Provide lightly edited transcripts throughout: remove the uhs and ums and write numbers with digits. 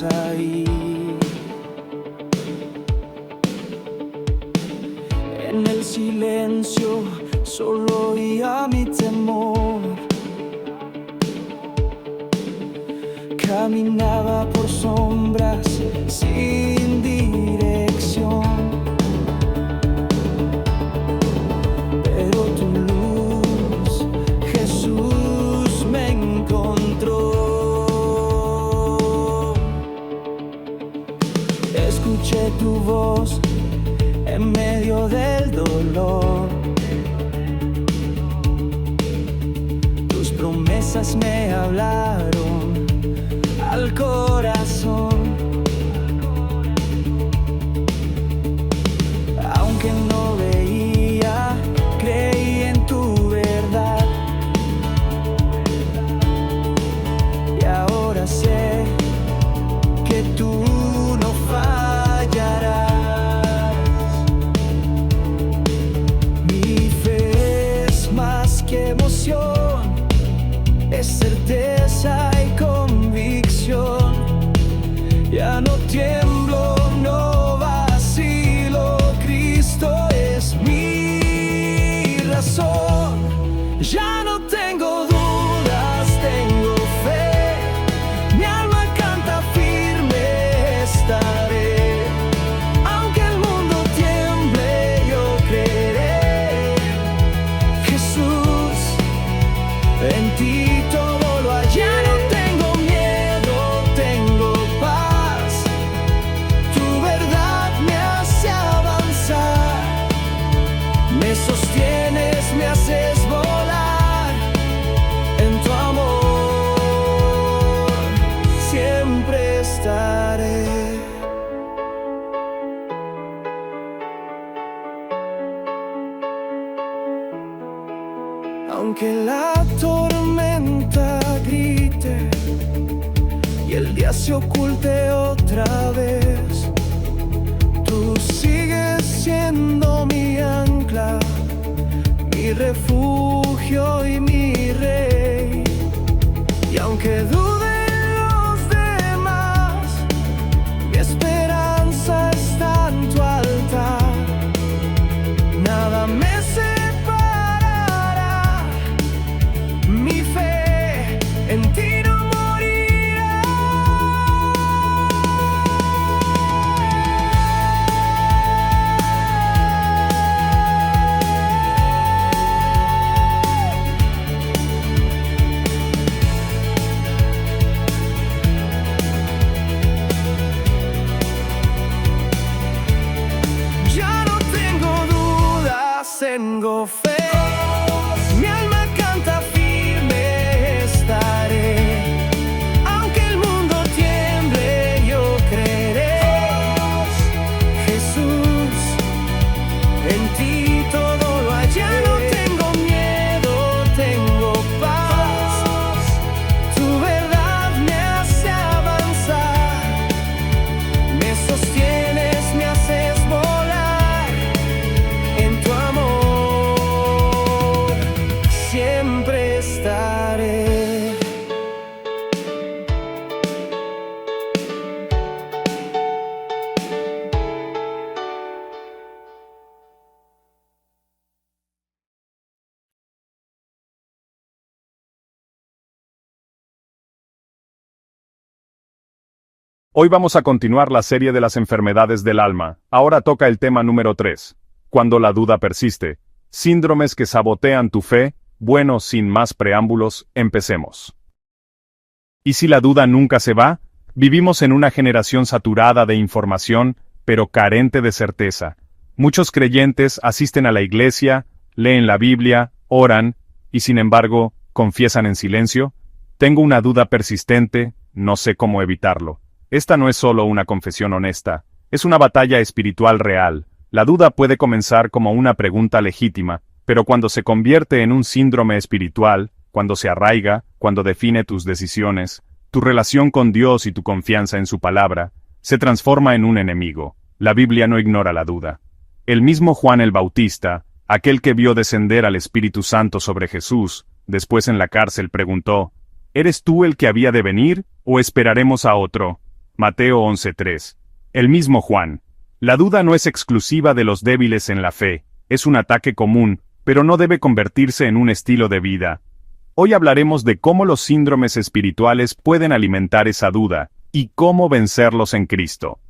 estabas ahí. En el silencio solo oía mi temor. Caminaba por sombras sin dirección, pero tu luz, Jesús, me encontró. Escuché tu voz en medio del dolor. Tus promesas me hablaron al corazón. Aunque no veía, creí en tu verdad. Y ahora sé que tú no fallarás. Mi fe es más que emoción, es certeza y convicción. Ya no tiemblo, no vacilo, Cristo es mi razón. Ya no tengo dudas, tengo fe, mi alma canta firme, estaré. Aunque el mundo tiemble, yo creeré. Jesús, en ti todo lo hay. Ya no tengo miedo, tengo paz. Tu verdad me hace avanzar. Me sostienes, me haces volar. En tu amor siempre estaré. Aunque la tormenta grite y el día se oculte otra vez, tú sigues siendo mi ancla, mi refugio y mi rey. Y aunque duden los demás, mi esperanza está en tu altar. Nada me separará, mi fe en ti no morirá. Ya no tengo dudas, tengo fe. Mi alma canta firme, estaré. Aunque el mundo tiemble, yo creeré. Jesús, en ti todo lo hay. Ya no tengo miedo, tengo paz. Tu verdad me hace avanzar. Me sostienes, me haces volar. En tu amor siempre estaré. Hoy vamos a continuar la serie de las enfermedades del alma. Ahora toca el tema número 3. Cuando la duda persiste. Síndromes que sabotean tu fe. Bueno, sin más preámbulos, empecemos. ¿Y si la duda nunca se va? Vivimos en una generación saturada de información, pero carente de certeza. Muchos creyentes asisten a la iglesia, leen la Biblia, oran, y sin embargo, confiesan en silencio. Tengo una duda persistente, no sé cómo evitarlo. Esta no es solo una confesión honesta, es una batalla espiritual real. La duda puede comenzar como una pregunta legítima, pero cuando se convierte en un síndrome espiritual, cuando se arraiga, cuando define tus decisiones, tu relación con Dios y tu confianza en su palabra, se transforma en un enemigo. La Biblia no ignora la duda. El mismo Juan el Bautista, aquel que vio descender al Espíritu Santo sobre Jesús, después en la cárcel preguntó, ¿eres tú el que había de venir, o esperaremos a otro? Mateo 11:3. El mismo Juan. La duda no es exclusiva de los débiles en la fe, es un ataque común, pero no debe convertirse en un estilo de vida. Hoy hablaremos de cómo los síndromes espirituales pueden alimentar esa duda, y cómo vencerlos en Cristo.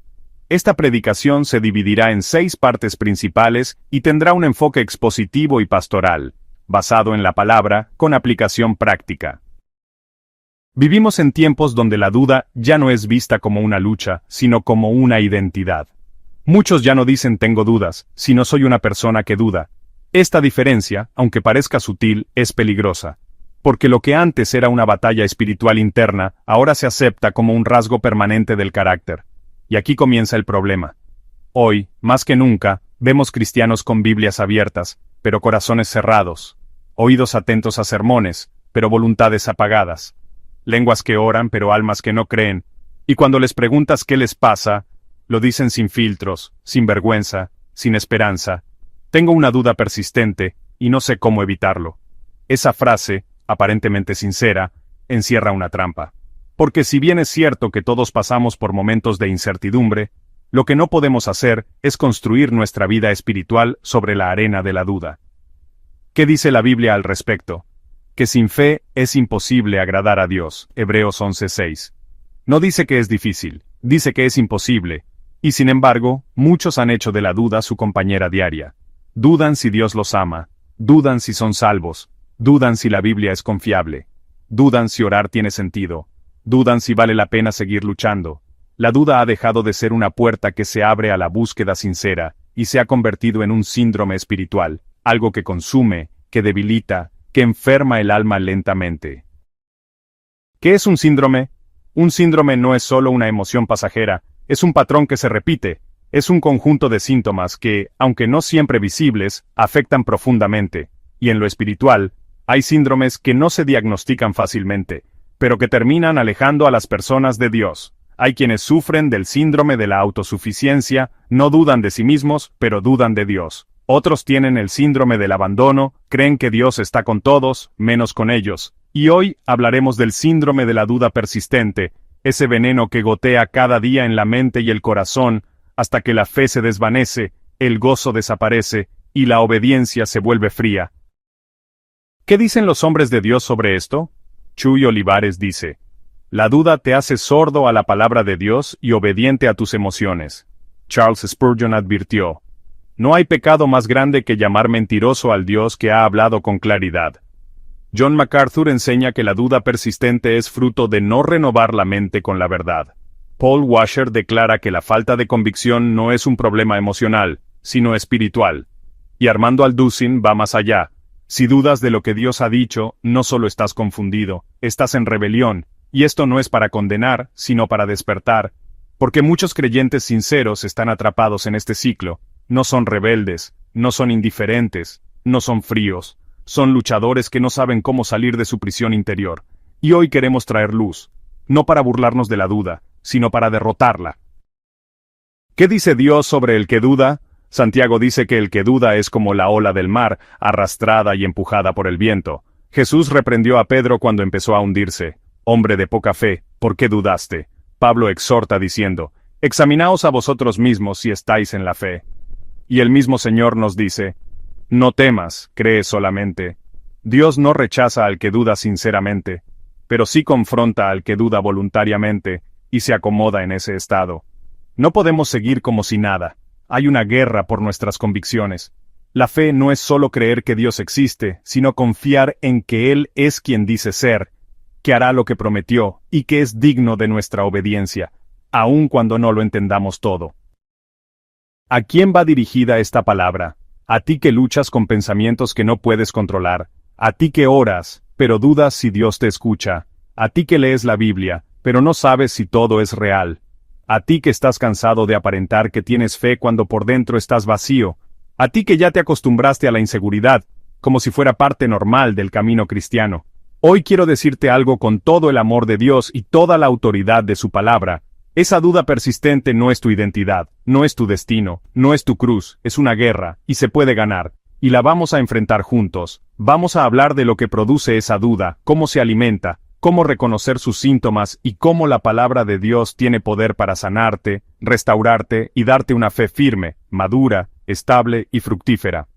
Esta predicación se dividirá en 6 partes principales y tendrá un enfoque expositivo y pastoral, basado en la palabra, con aplicación práctica. Vivimos en tiempos donde la duda ya no es vista como una lucha, sino como una identidad. Muchos ya no dicen tengo dudas, sino soy una persona que duda. Esta diferencia, aunque parezca sutil, es peligrosa. Porque lo que antes era una batalla espiritual interna, ahora se acepta como un rasgo permanente del carácter. Y aquí comienza el problema. Hoy, más que nunca, vemos cristianos con Biblias abiertas, pero corazones cerrados. Oídos atentos a sermones, pero voluntades apagadas. Lenguas que oran, pero almas que no creen. Y cuando les preguntas qué les pasa, lo dicen sin filtros, sin vergüenza, sin esperanza. Tengo una duda persistente, y no sé cómo evitarlo. Esa frase, aparentemente sincera, encierra una trampa. Porque si bien es cierto que todos pasamos por momentos de incertidumbre, lo que no podemos hacer es construir nuestra vida espiritual sobre la arena de la duda. ¿Qué dice la Biblia al respecto? Que sin fe es imposible agradar a Dios, Hebreos 11:6. No dice que es difícil, dice que es imposible, y sin embargo, muchos han hecho de la duda su compañera diaria. Dudan si Dios los ama, dudan si son salvos, dudan si la Biblia es confiable, dudan si orar tiene sentido, dudan si vale la pena seguir luchando. La duda ha dejado de ser una puerta que se abre a la búsqueda sincera, y se ha convertido en un síndrome espiritual, algo que consume, que debilita, que enferma el alma lentamente. ¿Qué es un síndrome? Un síndrome no es solo una emoción pasajera, es un patrón que se repite, es un conjunto de síntomas que, aunque no siempre visibles, afectan profundamente, y en lo espiritual, hay síndromes que no se diagnostican fácilmente, pero que terminan alejando a las personas de Dios. Hay quienes sufren del síndrome de la autosuficiencia, no dudan de sí mismos, pero dudan de Dios. Otros tienen el síndrome del abandono, creen que Dios está con todos, menos con ellos. Y hoy hablaremos del síndrome de la duda persistente, ese veneno que gotea cada día en la mente y el corazón, hasta que la fe se desvanece, el gozo desaparece, y la obediencia se vuelve fría. ¿Qué dicen los hombres de Dios sobre esto? Chuy Olivares dice: la duda te hace sordo a la palabra de Dios y obediente a tus emociones. Charles Spurgeon advirtió: no hay pecado más grande que llamar mentiroso al Dios que ha hablado con claridad. John MacArthur enseña que la duda persistente es fruto de no renovar la mente con la verdad. Paul Washer declara que la falta de convicción no es un problema emocional, sino espiritual. Y Armando Alducin va más allá. Si dudas de lo que Dios ha dicho, no solo estás confundido, estás en rebelión, y esto no es para condenar, sino para despertar. Porque muchos creyentes sinceros están atrapados en este ciclo. No son rebeldes, no son indiferentes, no son fríos. Son luchadores que no saben cómo salir de su prisión interior. Y hoy queremos traer luz, no para burlarnos de la duda, sino para derrotarla. ¿Qué dice Dios sobre el que duda? Santiago dice que el que duda es como la ola del mar, arrastrada y empujada por el viento. Jesús reprendió a Pedro cuando empezó a hundirse. Hombre de poca fe, ¿por qué dudaste? Pablo exhorta diciendo: examinaos a vosotros mismos si estáis en la fe. Y el mismo Señor nos dice: no temas, cree solamente. Dios no rechaza al que duda sinceramente, pero sí confronta al que duda voluntariamente, y se acomoda en ese estado. No podemos seguir como si nada. Hay una guerra por nuestras convicciones. La fe no es solo creer que Dios existe, sino confiar en que Él es quien dice ser, que hará lo que prometió, y que es digno de nuestra obediencia, aun cuando no lo entendamos todo. ¿A quién va dirigida esta palabra? A ti que luchas con pensamientos que no puedes controlar, a ti que oras, pero dudas si Dios te escucha, a ti que lees la Biblia, pero no sabes si todo es real, a ti que estás cansado de aparentar que tienes fe cuando por dentro estás vacío, a ti que ya te acostumbraste a la inseguridad, como si fuera parte normal del camino cristiano. Hoy quiero decirte algo con todo el amor de Dios y toda la autoridad de su palabra. Esa duda persistente no es tu identidad, no es tu destino, no es tu cruz, es una guerra, y se puede ganar. Y la vamos a enfrentar juntos. Vamos a hablar de lo que produce esa duda, cómo se alimenta, cómo reconocer sus síntomas y cómo la palabra de Dios tiene poder para sanarte, restaurarte y darte una fe firme, madura, estable y fructífera.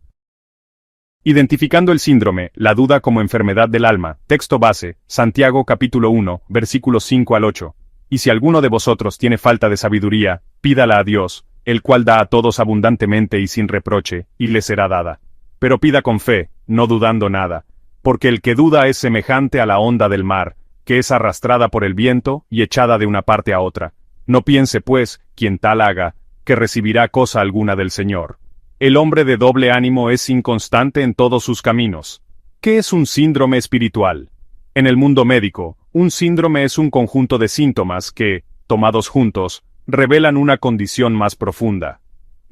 Identificando el síndrome, la duda como enfermedad del alma. Texto base, Santiago capítulo 1, versículos 5 al 8. Y si alguno de vosotros tiene falta de sabiduría, pídala a Dios, el cual da a todos abundantemente y sin reproche, y le será dada. Pero pida con fe, no dudando nada, porque el que duda es semejante a la onda del mar, que es arrastrada por el viento y echada de una parte a otra. No piense, pues, quien tal haga, que recibirá cosa alguna del Señor. El hombre de doble ánimo es inconstante en todos sus caminos. ¿Qué es un síndrome espiritual? En el mundo médico, un síndrome es un conjunto de síntomas que, tomados juntos, revelan una condición más profunda.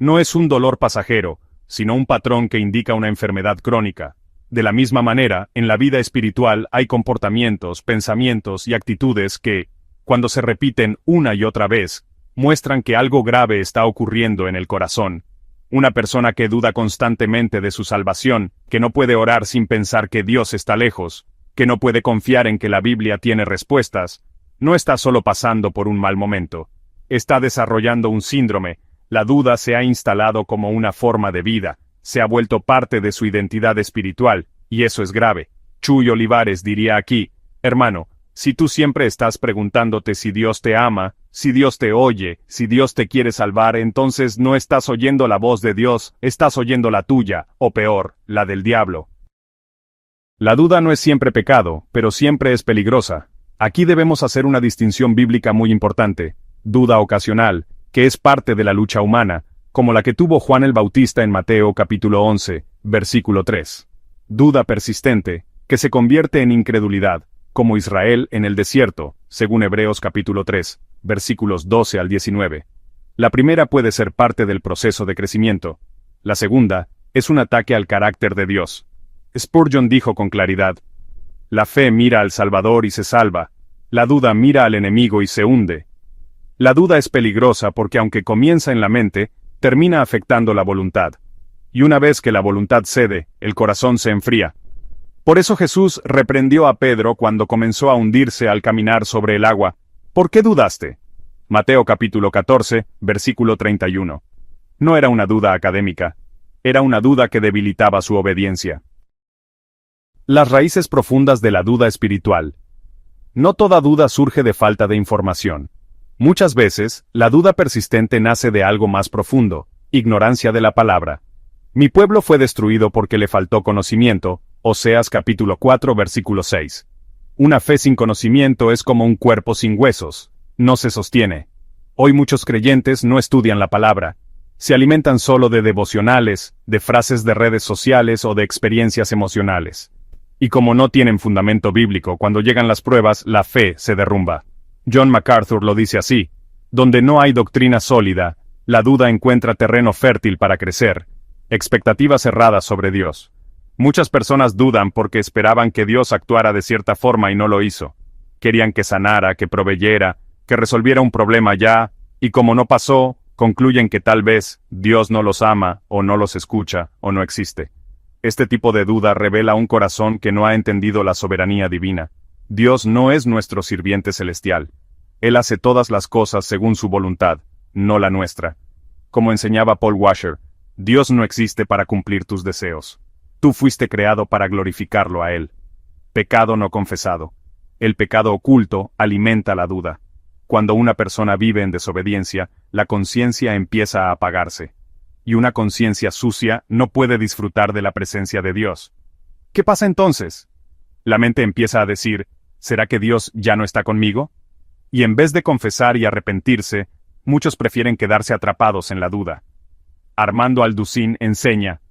No es un dolor pasajero, sino un patrón que indica una enfermedad crónica. De la misma manera, en la vida espiritual hay comportamientos, pensamientos y actitudes que, cuando se repiten una y otra vez, muestran que algo grave está ocurriendo en el corazón. Una persona que duda constantemente de su salvación, que no puede orar sin pensar que Dios está lejos, que no puede confiar en que la Biblia tiene respuestas, no está solo pasando por un mal momento. Está desarrollando un síndrome. La duda se ha instalado como una forma de vida, se ha vuelto parte de su identidad espiritual, y eso es grave. Chuy Olivares diría aquí, hermano, si tú siempre estás preguntándote si Dios te ama, si Dios te oye, si Dios te quiere salvar, entonces no estás oyendo la voz de Dios, estás oyendo la tuya, o peor, la del diablo. La duda no es siempre pecado, pero siempre es peligrosa. Aquí debemos hacer una distinción bíblica muy importante. Duda ocasional, que es parte de la lucha humana, como la que tuvo Juan el Bautista en Mateo capítulo 11, versículo 3. Duda persistente, que se convierte en incredulidad, como Israel en el desierto, según Hebreos capítulo 3, versículos 12 al 19. La primera puede ser parte del proceso de crecimiento. La segunda, es un ataque al carácter de Dios. Spurgeon dijo con claridad, la fe mira al Salvador y se salva, la duda mira al enemigo y se hunde. La duda es peligrosa porque aunque comienza en la mente, termina afectando la voluntad. Y una vez que la voluntad cede, el corazón se enfría. Por eso Jesús reprendió a Pedro cuando comenzó a hundirse al caminar sobre el agua. ¿Por qué dudaste? Mateo capítulo 14, versículo 31. No era una duda académica. Era una duda que debilitaba su obediencia. Las raíces profundas de la duda espiritual. No toda duda surge de falta de información. Muchas veces, la duda persistente nace de algo más profundo, ignorancia de la palabra. Mi pueblo fue destruido porque le faltó conocimiento, Oseas capítulo 4 versículo 6. Una fe sin conocimiento es como un cuerpo sin huesos, no se sostiene. Hoy muchos creyentes no estudian la palabra. Se alimentan solo de devocionales, de frases de redes sociales o de experiencias emocionales. Y como no tienen fundamento bíblico, cuando llegan las pruebas, la fe se derrumba. John MacArthur lo dice así, donde no hay doctrina sólida, la duda encuentra terreno fértil para crecer. Expectativas cerradas sobre Dios. Muchas personas dudan porque esperaban que Dios actuara de cierta forma y no lo hizo. Querían que sanara, que proveyera, que resolviera un problema ya, y como no pasó, concluyen que tal vez Dios no los ama, o no los escucha, o no existe. Este tipo de duda revela un corazón que no ha entendido la soberanía divina. Dios no es nuestro sirviente celestial. Él hace todas las cosas según su voluntad, no la nuestra. Como enseñaba Paul Washer, Dios no existe para cumplir tus deseos. Tú fuiste creado para glorificarlo a Él. Pecado no confesado. El pecado oculto alimenta la duda. Cuando una persona vive en desobediencia, la conciencia empieza a apagarse. Y una conciencia sucia no puede disfrutar de la presencia de Dios. ¿Qué pasa entonces? La mente empieza a decir, ¿será que Dios ya no está conmigo? Y en vez de confesar y arrepentirse, muchos prefieren quedarse atrapados en la duda. Armando Alducin enseña,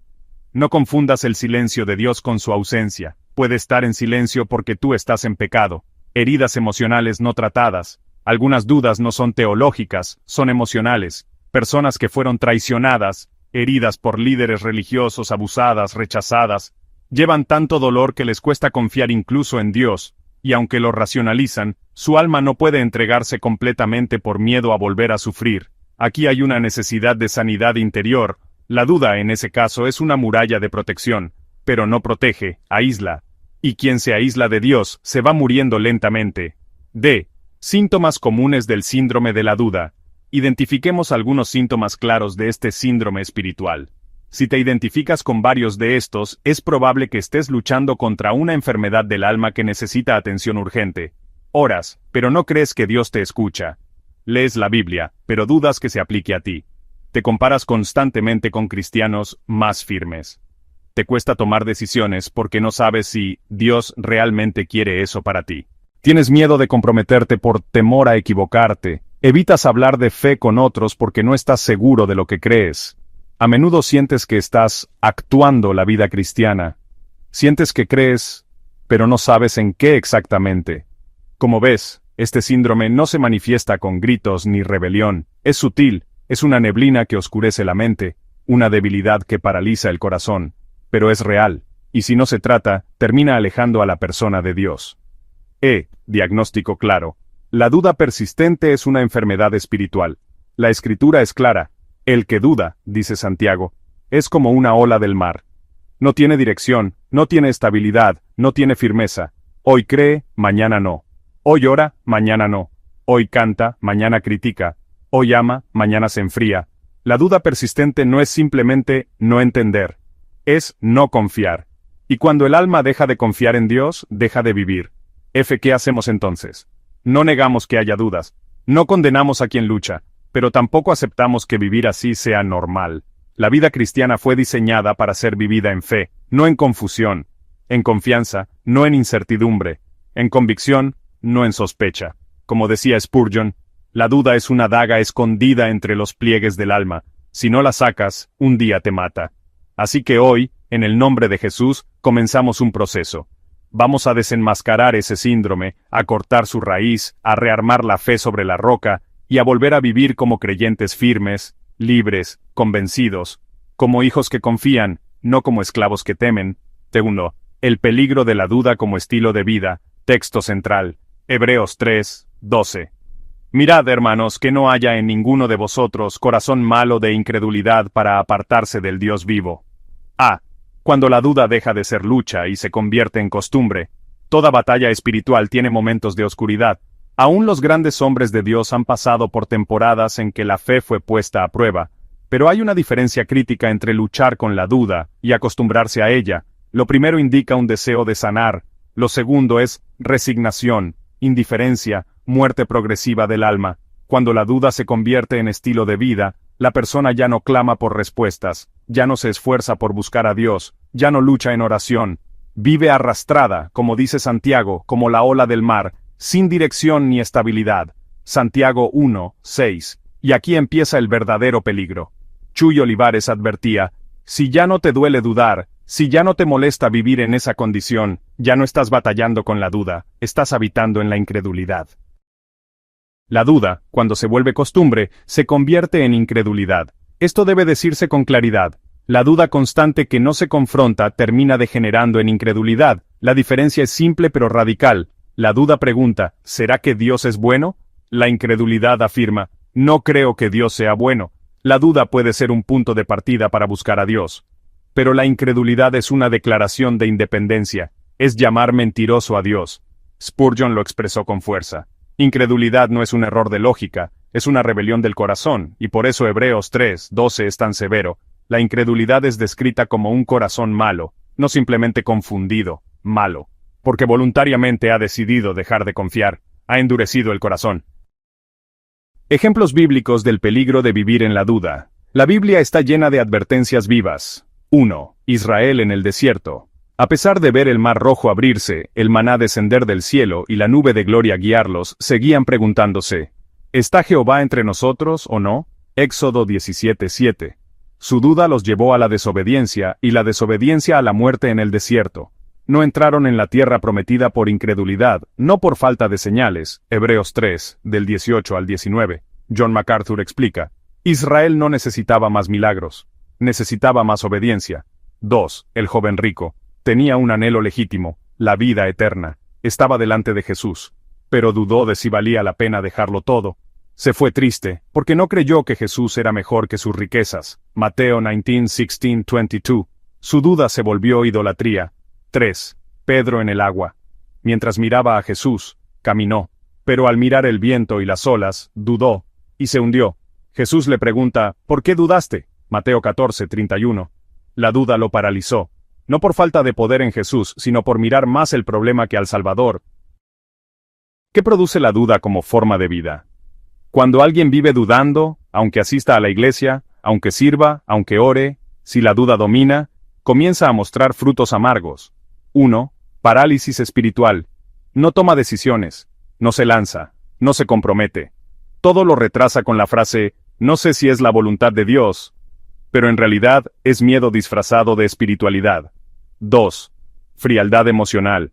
no confundas el silencio de Dios con su ausencia. Puede estar en silencio porque tú estás en pecado. Heridas emocionales no tratadas. Algunas dudas no son teológicas, son emocionales. Personas que fueron traicionadas, heridas por líderes religiosos, abusadas, rechazadas, llevan tanto dolor que les cuesta confiar incluso en Dios, y aunque lo racionalizan, su alma no puede entregarse completamente por miedo a volver a sufrir. Aquí hay una necesidad de sanidad interior. La duda en ese caso es una muralla de protección, pero no protege, aísla. Y quien se aísla de Dios se va muriendo lentamente. D. Síntomas comunes del síndrome de la duda. Identifiquemos algunos síntomas claros de este síndrome espiritual. Si te identificas con varios de estos, es probable que estés luchando contra una enfermedad del alma que necesita atención urgente. Oras, pero no crees que Dios te escucha. Lees la Biblia, pero dudas que se aplique a ti. Te comparas constantemente con cristianos más firmes. Te cuesta tomar decisiones porque no sabes si Dios realmente quiere eso para ti. Tienes miedo de comprometerte por temor a equivocarte. Evitas hablar de fe con otros porque no estás seguro de lo que crees. A menudo sientes que estás actuando la vida cristiana. Sientes que crees, pero no sabes en qué exactamente. Como ves, este síndrome no se manifiesta con gritos ni rebelión. Es sutil, es una neblina que oscurece la mente, una debilidad que paraliza el corazón. Pero es real, y si no se trata, termina alejando a la persona de Dios. Diagnóstico claro. La duda persistente es una enfermedad espiritual. La Escritura es clara. El que duda, dice Santiago, es como una ola del mar. No tiene dirección, no tiene estabilidad, no tiene firmeza. Hoy cree, mañana no. Hoy ora, mañana no. Hoy canta, mañana critica. Hoy ama, mañana se enfría. La duda persistente no es simplemente no entender. Es no confiar. Y cuando el alma deja de confiar en Dios, deja de vivir. ¿Qué hacemos entonces? No negamos que haya dudas. No condenamos a quien lucha. Pero tampoco aceptamos que vivir así sea normal. La vida cristiana fue diseñada para ser vivida en fe, no en confusión. En confianza, no en incertidumbre. En convicción, no en sospecha. Como decía Spurgeon, la duda es una daga escondida entre los pliegues del alma. Si no la sacas, un día te mata. Así que hoy, en el nombre de Jesús, comenzamos un proceso. Vamos a desenmascarar ese síndrome, a cortar su raíz, a rearmar la fe sobre la roca, y a volver a vivir como creyentes firmes, libres, convencidos, como hijos que confían, no como esclavos que temen. Segundo, el peligro de la duda como estilo de vida, texto central, Hebreos 3, 12. Mirad, hermanos, que no haya en ninguno de vosotros corazón malo de incredulidad para apartarse del Dios vivo. Cuando la duda deja de ser lucha y se convierte en costumbre. Toda batalla espiritual tiene momentos de oscuridad. Aún los grandes hombres de Dios han pasado por temporadas en que la fe fue puesta a prueba. Pero hay una diferencia crítica entre luchar con la duda y acostumbrarse a ella. Lo primero indica un deseo de sanar. Lo segundo es resignación, indiferencia, muerte progresiva del alma. Cuando la duda se convierte en estilo de vida, la persona ya no clama por respuestas, ya no se esfuerza por buscar a Dios, ya no lucha en oración. Vive arrastrada, como dice Santiago, como la ola del mar, sin dirección ni estabilidad. Santiago 1, 6. Y aquí empieza el verdadero peligro. Chuy Olivares advertía, si ya no te duele dudar, si ya no te molesta vivir en esa condición, ya no estás batallando con la duda, estás habitando en la incredulidad. La duda, cuando se vuelve costumbre, se convierte en incredulidad. Esto debe decirse con claridad. La duda constante que no se confronta termina degenerando en incredulidad. La diferencia es simple pero radical. La duda pregunta, ¿será que Dios es bueno? La incredulidad afirma, no creo que Dios sea bueno. La duda puede ser un punto de partida para buscar a Dios. Pero la incredulidad es una declaración de independencia. Es llamar mentiroso a Dios. Spurgeon lo expresó con fuerza. Incredulidad no es un error de lógica, es una rebelión del corazón, y por eso Hebreos 3, 12 es tan severo. La incredulidad es descrita como un corazón malo, no simplemente confundido, malo, porque voluntariamente ha decidido dejar de confiar, ha endurecido el corazón. Ejemplos bíblicos del peligro de vivir en la duda. La Biblia está llena de advertencias vivas. 1. Israel en el desierto. A pesar de ver el mar rojo abrirse, el maná descender del cielo y la nube de gloria guiarlos, seguían preguntándose, ¿está Jehová entre nosotros o no? Éxodo 17:7. Su duda los llevó a la desobediencia, y la desobediencia a la muerte en el desierto. No entraron en la tierra prometida por incredulidad, no por falta de señales. Hebreos 3, del 18 al 19. John MacArthur explica, Israel no necesitaba más milagros, necesitaba más obediencia. 2. El joven rico. Tenía un anhelo legítimo, la vida eterna. Estaba delante de Jesús, pero dudó de si valía la pena dejarlo todo. Se fue triste, porque no creyó que Jesús era mejor que sus riquezas. Mateo 19:16-22. Su duda se volvió idolatría. 3. Pedro en el agua. Mientras miraba a Jesús, caminó, pero al mirar el viento y las olas, dudó, y se hundió. Jesús le pregunta, ¿por qué dudaste? Mateo 14:31. La duda lo paralizó, no por falta de poder en Jesús, sino por mirar más el problema que al Salvador. ¿Qué produce la duda como forma de vida? Cuando alguien vive dudando, aunque asista a la iglesia, aunque sirva, aunque ore, si la duda domina, comienza a mostrar frutos amargos. 1. Parálisis espiritual. No toma decisiones, no se lanza, no se compromete. Todo lo retrasa con la frase, no sé si es la voluntad de Dios, pero en realidad es miedo disfrazado de espiritualidad. 2. Frialdad emocional.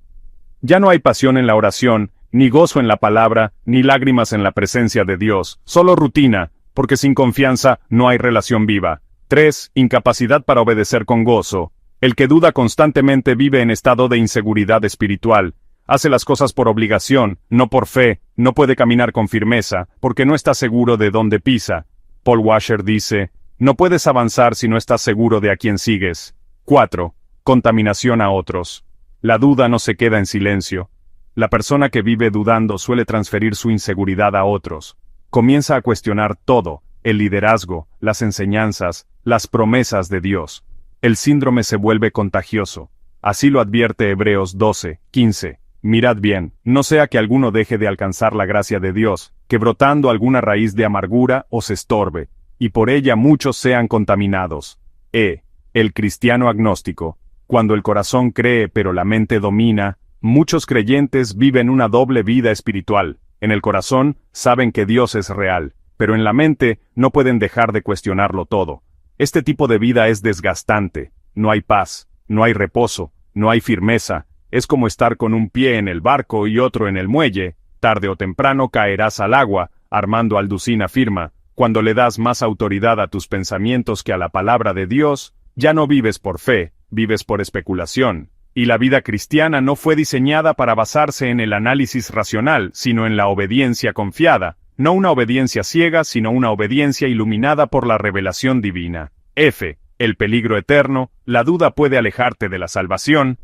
Ya no hay pasión en la oración, ni gozo en la palabra, ni lágrimas en la presencia de Dios, solo rutina, porque sin confianza no hay relación viva. 3. Incapacidad para obedecer con gozo. El que duda constantemente vive en estado de inseguridad espiritual. Hace las cosas por obligación, no por fe, no puede caminar con firmeza, porque no está seguro de dónde pisa. Paul Washer dice, no puedes avanzar si no estás seguro de a quién sigues. 4. Contaminación a otros. La duda no se queda en silencio. La persona que vive dudando suele transferir su inseguridad a otros. Comienza a cuestionar todo, el liderazgo, las enseñanzas, las promesas de Dios. El síndrome se vuelve contagioso. Así lo advierte Hebreos 12:15. Mirad bien, no sea que alguno deje de alcanzar la gracia de Dios, que brotando alguna raíz de amargura os estorbe, y por ella muchos sean contaminados. El cristiano agnóstico. Cuando el corazón cree pero la mente domina, muchos creyentes viven una doble vida espiritual. En el corazón, saben que Dios es real, pero en la mente, no pueden dejar de cuestionarlo todo. Este tipo de vida es desgastante. No hay paz, no hay reposo, no hay firmeza. Es como estar con un pie en el barco y otro en el muelle. Tarde o temprano caerás al agua. Armando Alducin afirma, cuando le das más autoridad a tus pensamientos que a la palabra de Dios, ya no vives por fe, vives por especulación. Y la vida cristiana no fue diseñada para basarse en el análisis racional, sino en la obediencia confiada, no una obediencia ciega, sino una obediencia iluminada por la revelación divina. El peligro eterno, la duda puede alejarte de la salvación.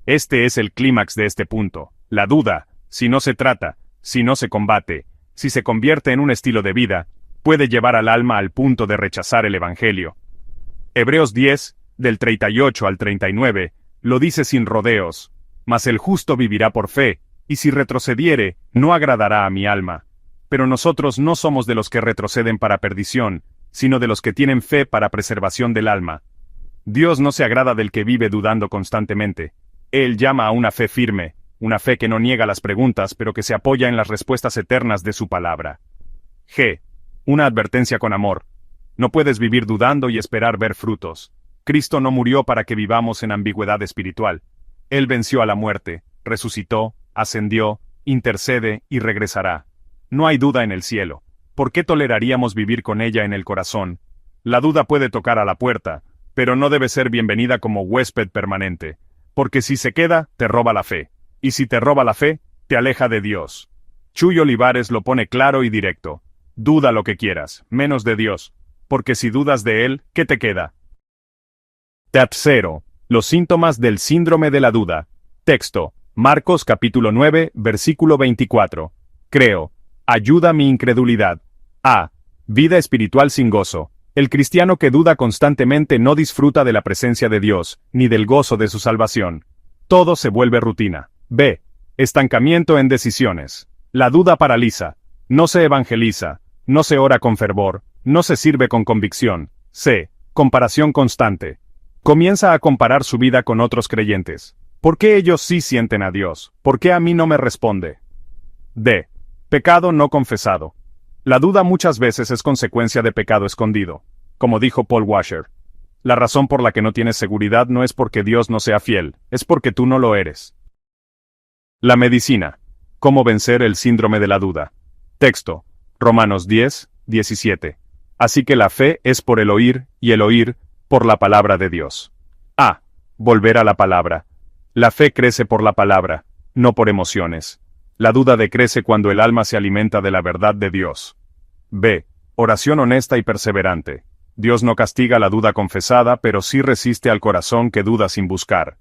Este es el clímax de este punto. La duda, si no se trata, si no se combate, si se convierte en un estilo de vida, puede llevar al alma al punto de rechazar el Evangelio. Hebreos 10, del 38 al 39, lo dice sin rodeos, mas el justo vivirá por fe, y si retrocediere, no agradará a mi alma. Pero nosotros no somos de los que retroceden para perdición, sino de los que tienen fe para preservación del alma. Dios no se agrada del que vive dudando constantemente. Él llama a una fe firme, una fe que no niega las preguntas, pero que se apoya en las respuestas eternas de su palabra. Una advertencia con amor. No puedes vivir dudando y esperar ver frutos. Cristo no murió para que vivamos en ambigüedad espiritual. Él venció a la muerte, resucitó, ascendió, intercede y regresará. No hay duda en el cielo. ¿Por qué toleraríamos vivir con ella en el corazón? La duda puede tocar a la puerta, pero no debe ser bienvenida como huésped permanente. Porque si se queda, te roba la fe. Y si te roba la fe, te aleja de Dios. Chuy Olivares lo pone claro y directo. Duda lo que quieras, menos de Dios. Porque si dudas de Él, ¿qué te queda? Tercero, los síntomas del síndrome de la duda. Texto, Marcos capítulo 9, versículo 24. Creo. Ayuda mi incredulidad. Vida espiritual sin gozo. El cristiano que duda constantemente no disfruta de la presencia de Dios, ni del gozo de su salvación. Todo se vuelve rutina. Estancamiento en decisiones. La duda paraliza. No se evangeliza. No se ora con fervor. No se sirve con convicción. Comparación constante. Comienza a comparar su vida con otros creyentes. ¿Por qué ellos sí sienten a Dios? ¿Por qué a mí no me responde? Pecado no confesado. La duda muchas veces es consecuencia de pecado escondido. Como dijo Paul Washer, la razón por la que no tienes seguridad no es porque Dios no sea fiel, es porque tú no lo eres. La medicina. ¿Cómo vencer el síndrome de la duda? Texto, Romanos 10, 17. Así que la fe es por el oír, y el oír, por la palabra de Dios. Volver a la palabra. La fe crece por la palabra, no por emociones. La duda decrece cuando el alma se alimenta de la verdad de Dios. Oración honesta y perseverante. Dios no castiga la duda confesada, pero sí resiste al corazón que duda sin buscar.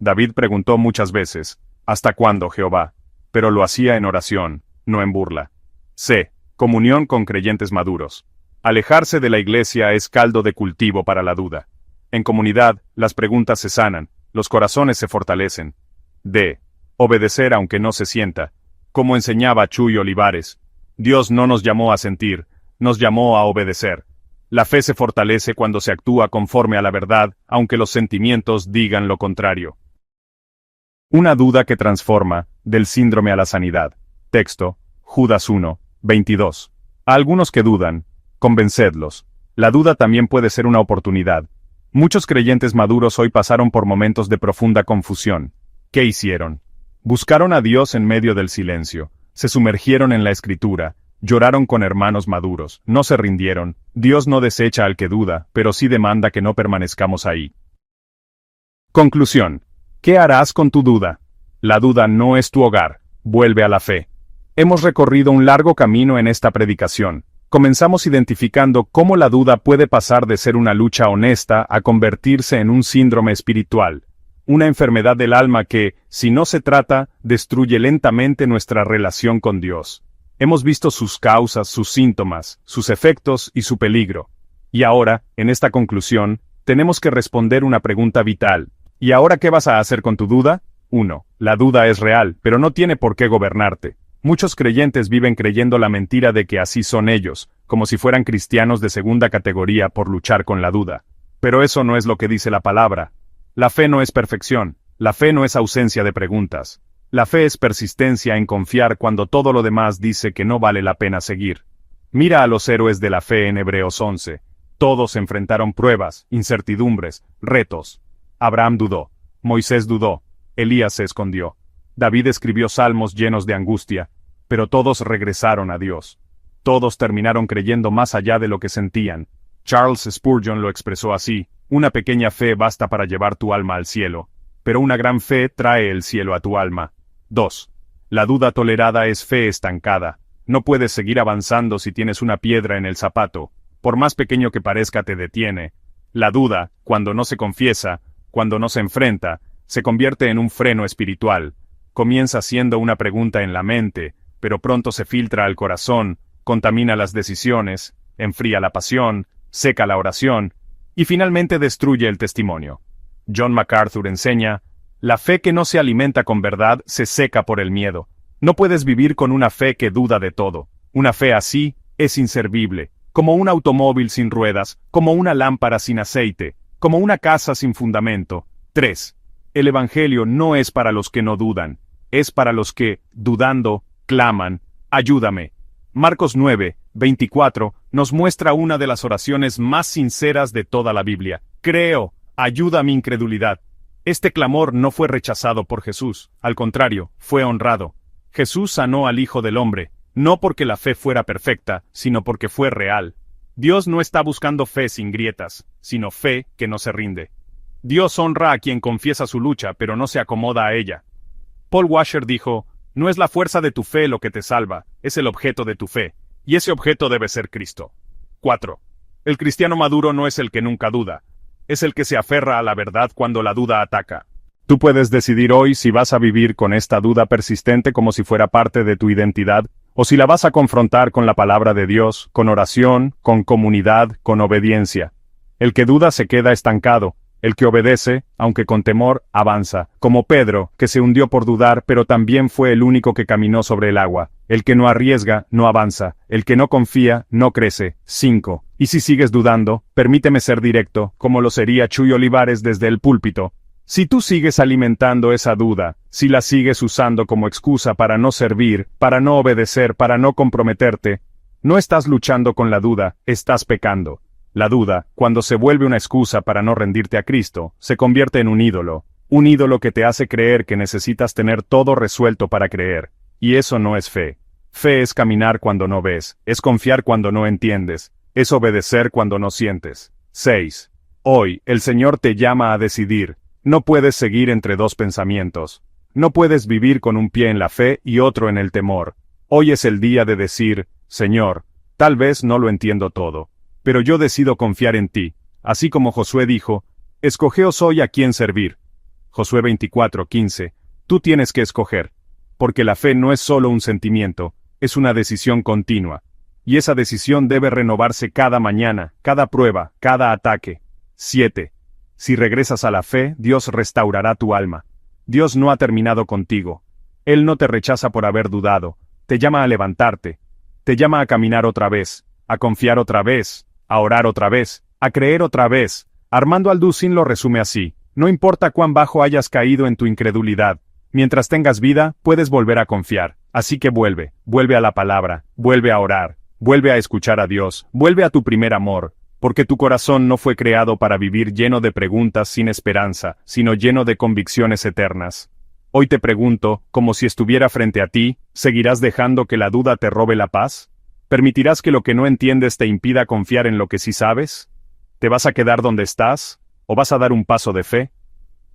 David preguntó muchas veces, ¿hasta cuándo, Jehová? Pero lo hacía en oración, no en burla. C. Comunión con creyentes maduros. Alejarse de la iglesia es caldo de cultivo para la duda. En comunidad, las preguntas se sanan, los corazones se fortalecen. D. Obedecer aunque no se sienta. Como enseñaba Chuy Olivares, Dios no nos llamó a sentir, nos llamó a obedecer. La fe se fortalece cuando se actúa conforme a la verdad, aunque los sentimientos digan lo contrario. Una duda que transforma, del síndrome a la sanidad. Texto, Judas 1, 22. A algunos que dudan, convencedlos. La duda también puede ser una oportunidad. Muchos creyentes maduros hoy pasaron por momentos de profunda confusión. ¿Qué hicieron? Buscaron a Dios en medio del silencio, se sumergieron en la Escritura, lloraron con hermanos maduros, no se rindieron. Dios no desecha al que duda, pero sí demanda que no permanezcamos ahí. Conclusión. ¿Qué harás con tu duda? La duda no es tu hogar, vuelve a la fe. Hemos recorrido un largo camino en esta predicación. Comenzamos identificando cómo la duda puede pasar de ser una lucha honesta a convertirse en un síndrome espiritual. Una enfermedad del alma que, si no se trata, destruye lentamente nuestra relación con Dios. Hemos visto sus causas, sus síntomas, sus efectos y su peligro. Y ahora, en esta conclusión, tenemos que responder una pregunta vital. ¿Y ahora qué vas a hacer con tu duda? 1. La duda es real, pero no tiene por qué gobernarte. Muchos creyentes viven creyendo la mentira de que así son ellos, como si fueran cristianos de segunda categoría por luchar con la duda. Pero eso no es lo que dice la palabra. La fe no es perfección, la fe no es ausencia de preguntas. La fe es persistencia en confiar cuando todo lo demás dice que no vale la pena seguir. Mira a los héroes de la fe en Hebreos 11. Todos enfrentaron pruebas, incertidumbres, retos. Abraham dudó, Moisés dudó, Elías se escondió. David escribió salmos llenos de angustia, pero todos regresaron a Dios. Todos terminaron creyendo más allá de lo que sentían. Charles Spurgeon lo expresó así: una pequeña fe basta para llevar tu alma al cielo, pero una gran fe trae el cielo a tu alma. 2. La duda tolerada es fe estancada. No puedes seguir avanzando si tienes una piedra en el zapato. Por más pequeño que parezca te detiene. La duda, cuando no se confiesa, cuando no se enfrenta, se convierte en un freno espiritual. Comienza siendo una pregunta en la mente, pero pronto se filtra al corazón, contamina las decisiones, enfría la pasión, seca la oración, y finalmente destruye el testimonio. John MacArthur enseña, la fe que no se alimenta con verdad se seca por el miedo. No puedes vivir con una fe que duda de todo. Una fe así es inservible, como un automóvil sin ruedas, como una lámpara sin aceite, como una casa sin fundamento. 3. El Evangelio no es para los que no dudan, es para los que, dudando, claman, ayúdame. Marcos 9, 24, nos muestra una de las oraciones más sinceras de toda la Biblia. Creo, ayuda a mi incredulidad. Este clamor no fue rechazado por Jesús, al contrario, fue honrado. Jesús sanó al Hijo del Hombre, no porque la fe fuera perfecta, sino porque fue real. Dios no está buscando fe sin grietas, sino fe que no se rinde. Dios honra a quien confiesa su lucha, pero no se acomoda a ella. Paul Washer dijo, no es la fuerza de tu fe lo que te salva, es el objeto de tu fe, y ese objeto debe ser Cristo. 4. El cristiano maduro no es el que nunca duda, es el que se aferra a la verdad cuando la duda ataca. Tú puedes decidir hoy si vas a vivir con esta duda persistente como si fuera parte de tu identidad, o si la vas a confrontar con la palabra de Dios, con oración, con comunidad, con obediencia. El que duda se queda estancado. El que obedece, aunque con temor, avanza, como Pedro, que se hundió por dudar, pero también fue el único que caminó sobre el agua. El que no arriesga, no avanza. El que no confía, no crece. 5. Y si sigues dudando, permíteme ser directo, como lo sería Chuy Olivares desde el púlpito. Si tú sigues alimentando esa duda, si la sigues usando como excusa para no servir, para no obedecer, para no comprometerte, no estás luchando con la duda, estás pecando. La duda, cuando se vuelve una excusa para no rendirte a Cristo, se convierte en un ídolo que te hace creer que necesitas tener todo resuelto para creer, y eso no es fe. Fe es caminar cuando no ves, es confiar cuando no entiendes, es obedecer cuando no sientes. 6. Hoy, el Señor te llama a decidir, no puedes seguir entre dos pensamientos, no puedes vivir con un pie en la fe y otro en el temor. Hoy es el día de decir, Señor, tal vez no lo entiendo todo, pero yo decido confiar en ti, así como Josué dijo, escogeos hoy a quién servir. Josué 24:15. Tú tienes que escoger. Porque la fe no es solo un sentimiento, es una decisión continua. Y esa decisión debe renovarse cada mañana, cada prueba, cada ataque. 7. Si regresas a la fe, Dios restaurará tu alma. Dios no ha terminado contigo. Él no te rechaza por haber dudado, te llama a levantarte, te llama a caminar otra vez, a confiar otra vez, a orar otra vez, a creer otra vez. Armando Alducin lo resume así: no importa cuán bajo hayas caído en tu incredulidad, mientras tengas vida, puedes volver a confiar. Así que vuelve a la palabra, vuelve a orar, vuelve a escuchar a Dios, vuelve a tu primer amor, porque tu corazón no fue creado para vivir lleno de preguntas sin esperanza, sino lleno de convicciones eternas. Hoy te pregunto, como si estuviera frente a ti, ¿seguirás dejando que la duda te robe la paz? ¿Permitirás que lo que no entiendes te impida confiar en lo que sí sabes? ¿Te vas a quedar donde estás? ¿O vas a dar un paso de fe?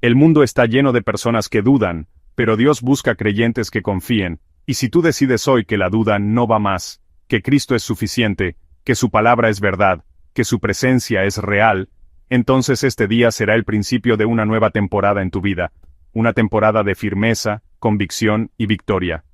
El mundo está lleno de personas que dudan, pero Dios busca creyentes que confíen, y si tú decides hoy que la duda no va más, que Cristo es suficiente, que su palabra es verdad, que su presencia es real, entonces este día será el principio de una nueva temporada en tu vida, una temporada de firmeza, convicción y victoria.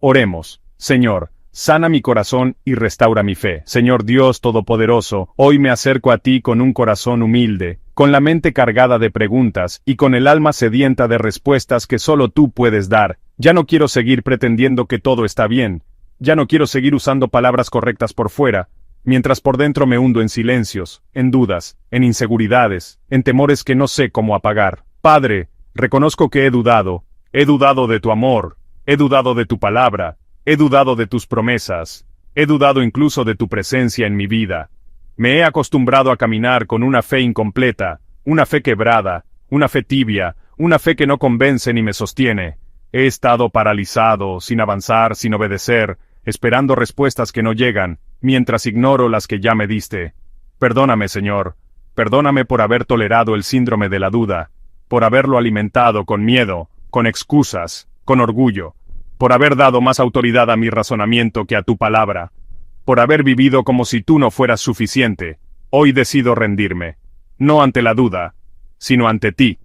Oremos. Señor, sana mi corazón y restaura mi fe. Señor Dios Todopoderoso, hoy me acerco a ti con un corazón humilde, con la mente cargada de preguntas y con el alma sedienta de respuestas que solo tú puedes dar. Ya no quiero seguir pretendiendo que todo está bien. Ya no quiero seguir usando palabras correctas por fuera, mientras por dentro me hundo en silencios, en dudas, en inseguridades, en temores que no sé cómo apagar. Padre, reconozco que he dudado de tu amor, he dudado de tu palabra, he dudado de tus promesas, he dudado incluso de tu presencia en mi vida. Me he acostumbrado a caminar con una fe incompleta, una fe quebrada, una fe tibia, una fe que no convence ni me sostiene. He estado paralizado, sin avanzar, sin obedecer, esperando respuestas que no llegan, mientras ignoro las que ya me diste. Perdóname, Señor, perdóname por haber tolerado el síndrome de la duda, por haberlo alimentado con miedo, con excusas, con orgullo, por haber dado más autoridad a mi razonamiento que a tu palabra, por haber vivido como si tú no fueras suficiente. Hoy decido rendirme, no ante la duda, sino ante ti.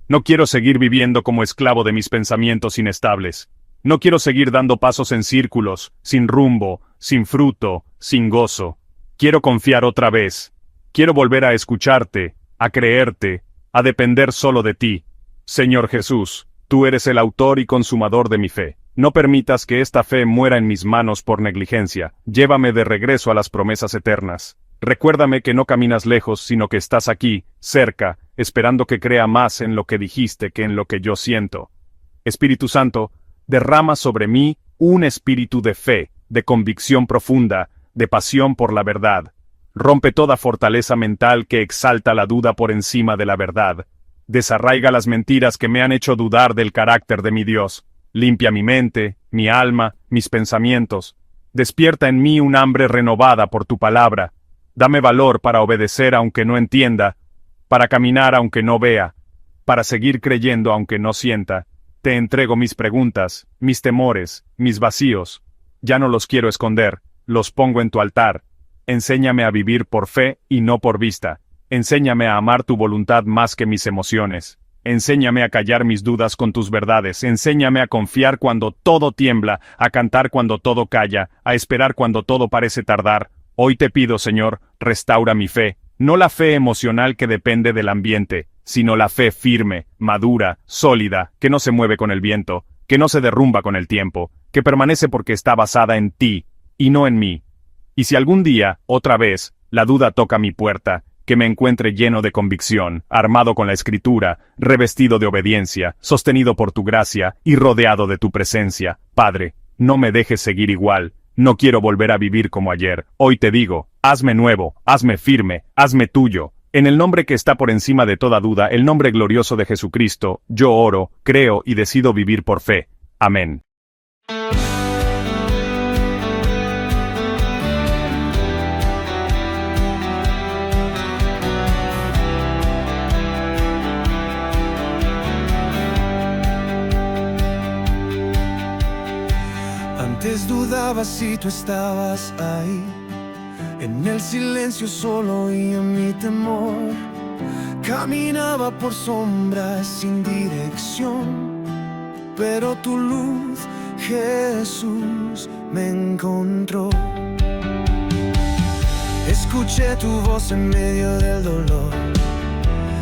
No quiero seguir viviendo como esclavo de mis pensamientos inestables. No quiero seguir dando pasos en círculos, sin rumbo, sin fruto, sin gozo. Quiero confiar otra vez. Quiero volver a escucharte, a creerte, a depender solo de ti. Señor Jesús, tú eres el autor y consumador de mi fe. No permitas que esta fe muera en mis manos por negligencia. Llévame de regreso a las promesas eternas. Recuérdame que no caminas lejos, sino que estás aquí, cerca, esperando que crea más en lo que dijiste que en lo que yo siento. Espíritu Santo, derrama sobre mí un espíritu de fe, de convicción profunda, de pasión por la verdad. Rompe toda fortaleza mental que exalta la duda por encima de la verdad. Desarraiga las mentiras que me han hecho dudar del carácter de mi Dios. Limpia mi mente, mi alma, mis pensamientos. Despierta en mí un hambre renovada por tu palabra. Dame valor para obedecer aunque no entienda, para caminar aunque no vea, para seguir creyendo aunque no sienta. Te entrego mis preguntas, mis temores, mis vacíos. Ya no los quiero esconder, los pongo en tu altar. Enséñame a vivir por fe y no por vista. Enséñame a amar tu voluntad más que mis emociones. Enséñame a callar mis dudas con tus verdades. Enséñame a confiar cuando todo tiembla, a cantar cuando todo calla, a esperar cuando todo parece tardar. Hoy te pido, Señor, restaura mi fe. No la fe emocional que depende del ambiente, sino la fe firme, madura, sólida, que no se mueve con el viento, que no se derrumba con el tiempo, que permanece porque está basada en ti, y no en mí. Y si algún día, otra vez, la duda toca mi puerta, que me encuentre lleno de convicción, armado con la Escritura, revestido de obediencia, sostenido por tu gracia y rodeado de tu presencia. Padre, no me dejes seguir igual. No quiero volver a vivir como ayer. Hoy te digo, hazme nuevo, hazme firme, hazme tuyo. En el nombre que está por encima de toda duda, el nombre glorioso de Jesucristo, yo oro, creo y decido vivir por fe. Amén. Antes dudaba si tú estabas ahí, En el silencio solo y en mi temor, caminaba por sombras sin dirección, pero tu luz, Jesús, me encontró. Escuché tu voz en medio del dolor,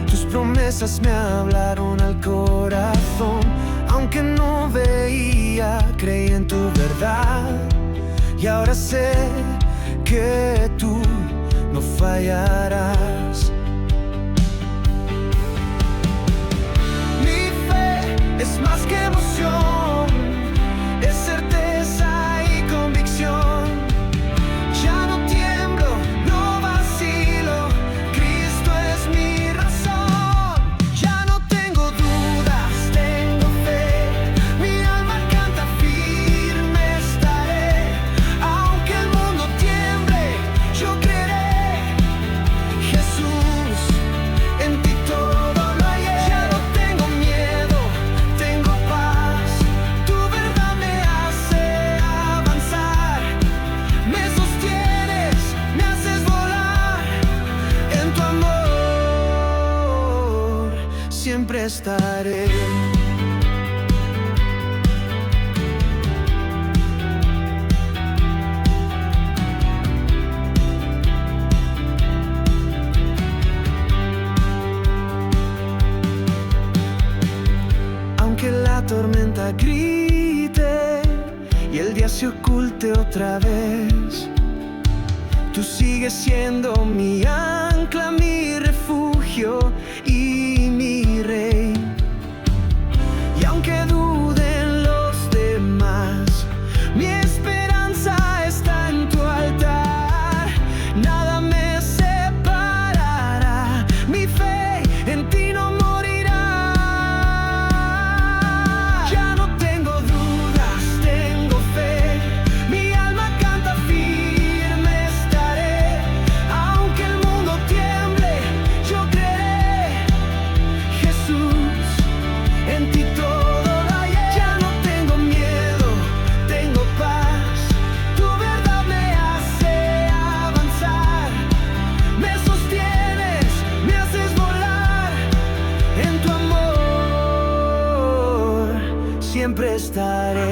tus promesas me hablaron al corazón. Aunque no veía, creí en tu verdad, y ahora sé que tú no fallarás. Mi fe es más que emoción, es certeza y convicción. Ya no tiemblo, no vacilo, Cristo es mi razón. Ya no tengo dudas, tengo fe, mi alma canta, firme estaré. Aunque el mundo tiemble, yo creeré. Jesús, en ti todo lo hallé. Ya no tengo miedo, tengo paz, tu verdad me hace avanzar. Me sostienes, me haces volar, en tu amor siempre estaré. Aunque la tormenta grite y el día se oculte otra vez, tú sigues siendo mi ancla, mi refugio y mi rey. Y aunque duden los demás, mi esperanza está en tu altar. Nada me separará, mi fe en ti no morirá. Ya no tengo dudas, tengo fe, mi alma canta, firme estaré. Aunque el mundo tiemble, yo creeré. Jesús, en ti todo lo hallé. Ya no tengo miedo, tengo paz, tu verdad me hace avanzar. Me sostienes, me haces volar, en tu amor siempre estaré.